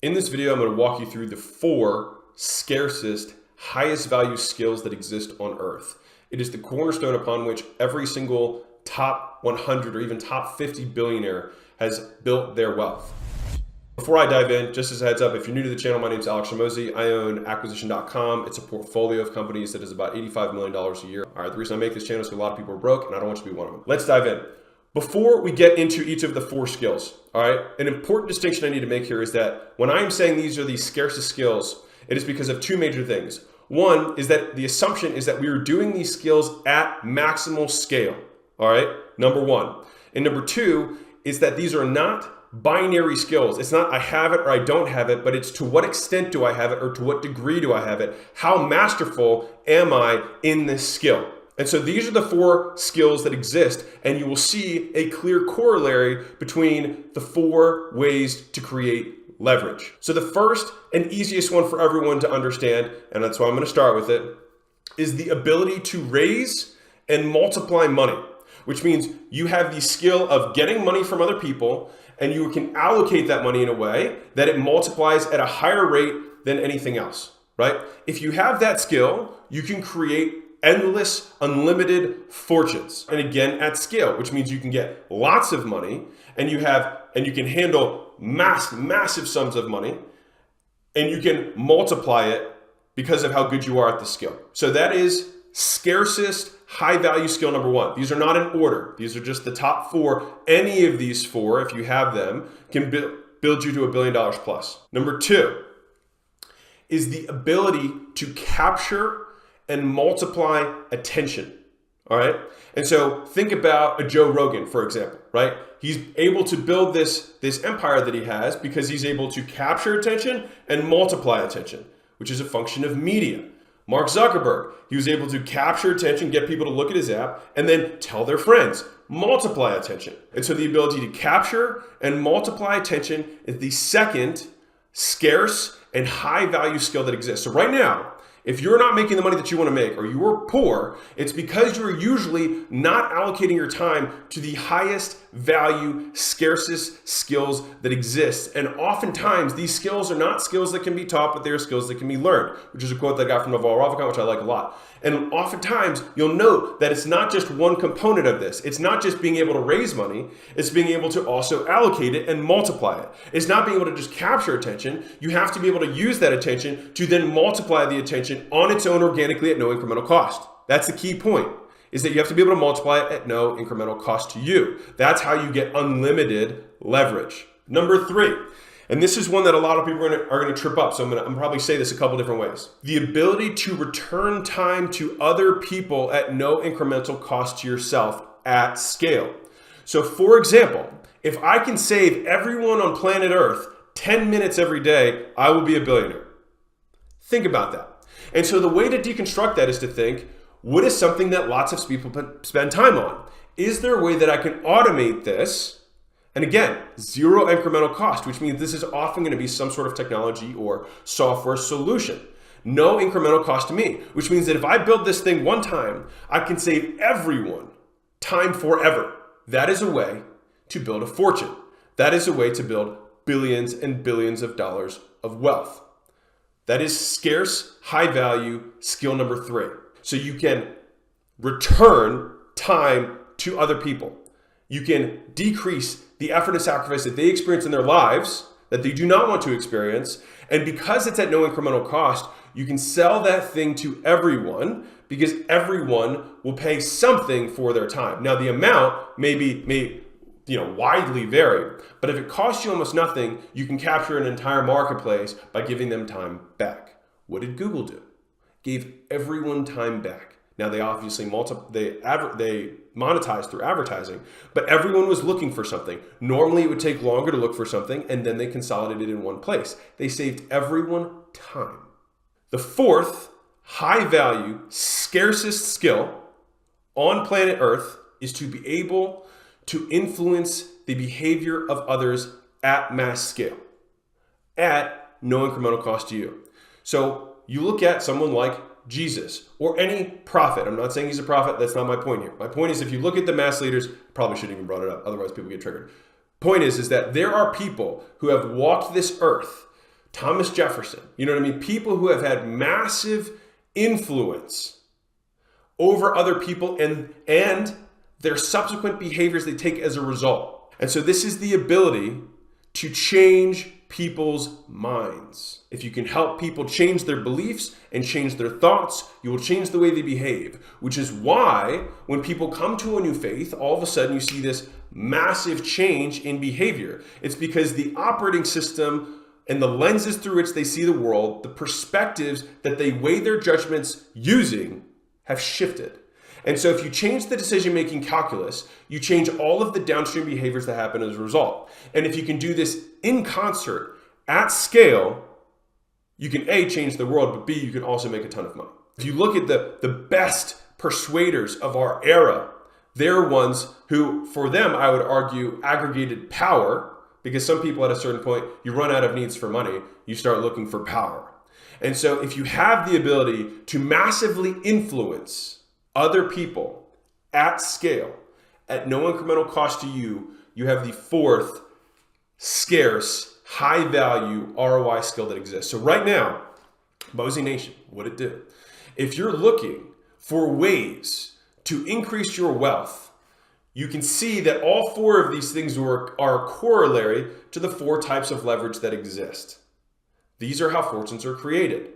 In this video, I'm going to walk you through the 4 scarcest, highest value skills that exist on Earth. It is the cornerstone upon which every single top 100 or even top 50 billionaire has built their wealth. Before I dive in, just as a heads up, if you're new to the channel, my name is Alex Shamosi. I own acquisition.com. It's a portfolio of companies that is about $85 million a year. All right, the reason I make this channel is because a lot of people are broke and I don't want you to be one of them. Let's dive in. Before we get into each of the 4 skills, all right, an important distinction I need to make here is that when I'm saying these are the scarcest skills, it is because of 2 major things. One is that the assumption is that we are doing these skills at maximal scale, all right, number 1. And number 2 is that these are not binary skills. It's not I have it or I don't have it, but it's to what extent do I have it or to what degree do I have it? How masterful am I in this skill? And so these are the 4 skills that exist, and you will see a clear corollary between the 4 ways to create leverage. So the first and easiest one for everyone to understand, and that's why I'm going to start with it, is the ability to raise and multiply money, which means you have the skill of getting money from other people, and you can allocate that money in a way that it multiplies at a higher rate than anything else, right? If you have that skill, you can create endless, unlimited fortunes. And again, at scale, which means you can get lots of money and you can handle massive sums of money, and you can multiply it because of how good you are at the skill. So that is scarcest high value skill number 1. These are not in order. These are just the top 4. Any of these 4, if you have them, can build you to $1 billion plus. Number 2 is the ability to capture and multiply attention, all right? And so think about a Joe Rogan, for example, right? He's able to build this empire that he has because he's able to capture attention and multiply attention, which is a function of media. Mark Zuckerberg, he was able to capture attention, get people to look at his app, and then tell their friends, multiply attention. And so the ability to capture and multiply attention is the second scarce and high value skill that exists. So right now, if you're not making the money that you want to make, or you are poor, it's because you're usually not allocating your time to the highest value, scarcest skills that exist. And oftentimes these skills are not skills that can be taught, but they're skills that can be learned, which is a quote that I got from Naval Ravikant, which I like a lot. And oftentimes you'll note that it's not just one component of this. It's not just being able to raise money. It's being able to also allocate it and multiply it. It's not being able to just capture attention. You have to be able to use that attention to then multiply the attention on its own organically at no incremental cost. That's the key point, is that you have to be able to multiply it at no incremental cost to you. That's how you get unlimited leverage. Number 3, and this is one that a lot of people are going to trip up, so I'm going to probably say this a couple different ways. The ability to return time to other people at no incremental cost to yourself at scale. So for example, if I can save everyone on planet Earth 10 minutes every day, I will be a billionaire. Think about that. And so the way to deconstruct that is to think, what is something that lots of people spend time on? Is there a way that I can automate this? And again, 0 incremental cost, which means this is often going to be some sort of technology or software solution. No incremental cost to me, which means that if I build this thing one time, I can save everyone time forever. That is a way to build a fortune. That is a way to build billions and billions of dollars of wealth. That is scarce, high value skill number 3. So you can return time to other people. You can decrease the effort and sacrifice that they experience in their lives that they do not want to experience. And because it's at no incremental cost, you can sell that thing to everyone because everyone will pay something for their time. Now the amount may widely vary, but if it costs you almost nothing, you can capture an entire marketplace by giving them time back. What did Google do? Gave everyone time back. Now they obviously they monetize through advertising, but everyone was looking for something. Normally it would take longer to look for something, and then they consolidated in one place. They saved everyone time. The 4th high value, scarcest skill on planet Earth is to be able to influence the behavior of others at mass scale, at no incremental cost to you. So you look at someone like Jesus or any prophet. I'm not saying he's a prophet. That's not my point here. My point is, if you look at the mass leaders, probably shouldn't even brought it up. Otherwise people get triggered. Point is that there are people who have walked this earth Thomas Jefferson, you know what I mean? People who have had massive influence over other people and their subsequent behaviors they take as a result. And so this is the ability to change people's minds. If you can help people change their beliefs and change their thoughts, you will change the way they behave, which is why when people come to a new faith, all of a sudden you see this massive change in behavior. It's because the operating system and the lenses through which they see the world, the perspectives that they weigh their judgments using have shifted. And so if you change the decision-making calculus, you change all of the downstream behaviors that happen as a result. And if you can do this in concert, at scale, you can A, change the world, but B, you can also make a ton of money. If you look at the best persuaders of our era, they're ones who, for them, I would argue, aggregated power, because some people at a certain point, you run out of needs for money, you start looking for power. And so if you have the ability to massively influence other people at scale, at no incremental cost to you, you have the fourth scarce, high value ROI skill that exists. So right now, Mosey Nation, what it do? If you're looking for ways to increase your wealth, you can see that all four of these things are corollary to the four types of leverage that exist. These are how fortunes are created.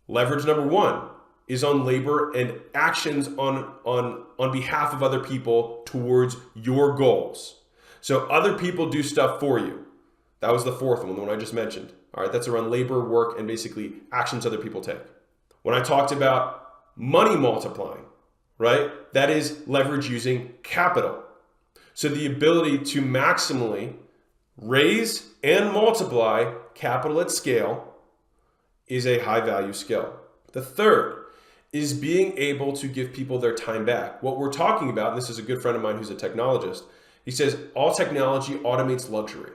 Leverage number one is on labor and actions on behalf of other people towards your goals. So other people do stuff for you. That was the fourth one, the one I just mentioned. All right, that's around labor, work, and basically actions other people take. When I talked about money multiplying, right, that is leverage using capital. So the ability to maximally raise and multiply capital at scale is a high value skill. The third is being able to give people their time back. What we're talking about, and this is a good friend of mine who's a technologist, he says all technology automates luxury.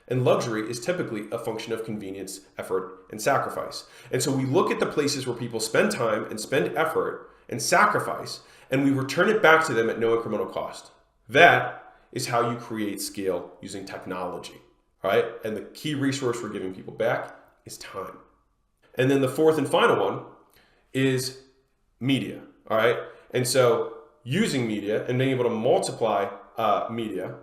And luxury is typically a function of convenience, effort, and sacrifice. And so we look at the places where people spend time and spend effort and sacrifice, and we return it back to them at no incremental cost. That is how you create scale using technology, right? And the key resource we're giving people back is time. And then the fourth and final one is media, all right? And so using media and being able to multiply media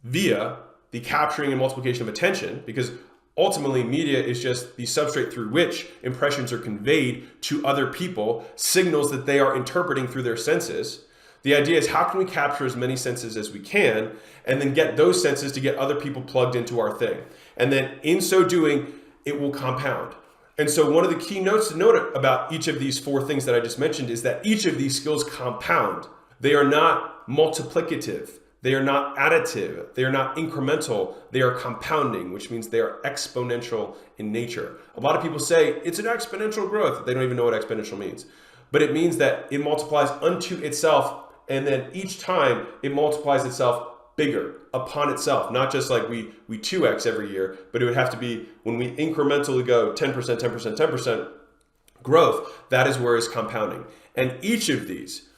via the capturing and multiplication of attention, because ultimately media is just the substrate through which impressions are conveyed to other people, signals that they are interpreting through their senses. The idea is how can we capture as many senses as we can and then get those senses to get other people plugged into our thing. And then in so doing, it will compound. And so one of the key notes to note about each of these four things that I just mentioned is that each of these skills compound. They are not multiplicative. They are not additive. They are not incremental. They are compounding, which means they are exponential in nature. A lot of people say it's an exponential growth. They don't even know what exponential means. But it means that it multiplies unto itself, and then each time it multiplies itself bigger upon itself, not just like we 2x every year, but it would have to be when we incrementally go 10%, 10%, 10% growth, that is where it's compounding. And each of these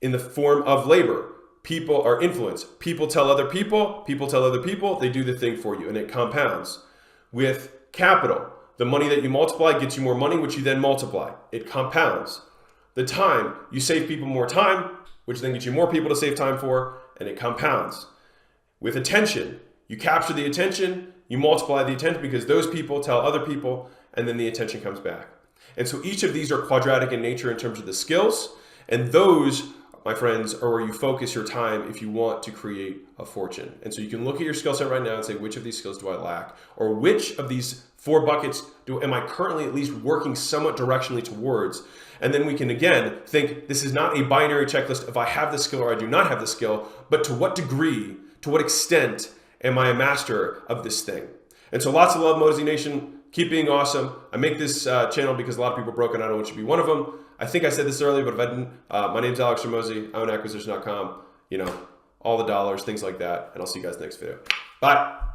in the form of labor, people are influence. People tell other people tell other people, they do the thing for you, and it compounds. With capital, the money that you multiply gets you more money, which you then multiply. It compounds. The time, you save people more time, which then gets you more people to save time for, and it compounds. With attention, you capture the attention, you multiply the attention because those people tell other people, and then the attention comes back. And so each of these are quadratic in nature in terms of the skills, and those, my friends, are where you focus your time if you want to create a fortune. And so you can look at your skill set right now and say, which of these skills do I lack? Or which of these four buckets am I currently at least working somewhat directionally towards? And then we can again think this is not a binary checklist of I have the skill or I do not have the skill, but to what degree, to what extent am I a master of this thing? And so lots of love, Mosey Nation. Keep being awesome. I make this channel because a lot of people are broken. I don't want you to be one of them. I think I said this earlier, but if I didn't, my name's Alex Ramosi. I own acquisition.com. You know, all the dollars, things like that. And I'll see you guys next video. Bye.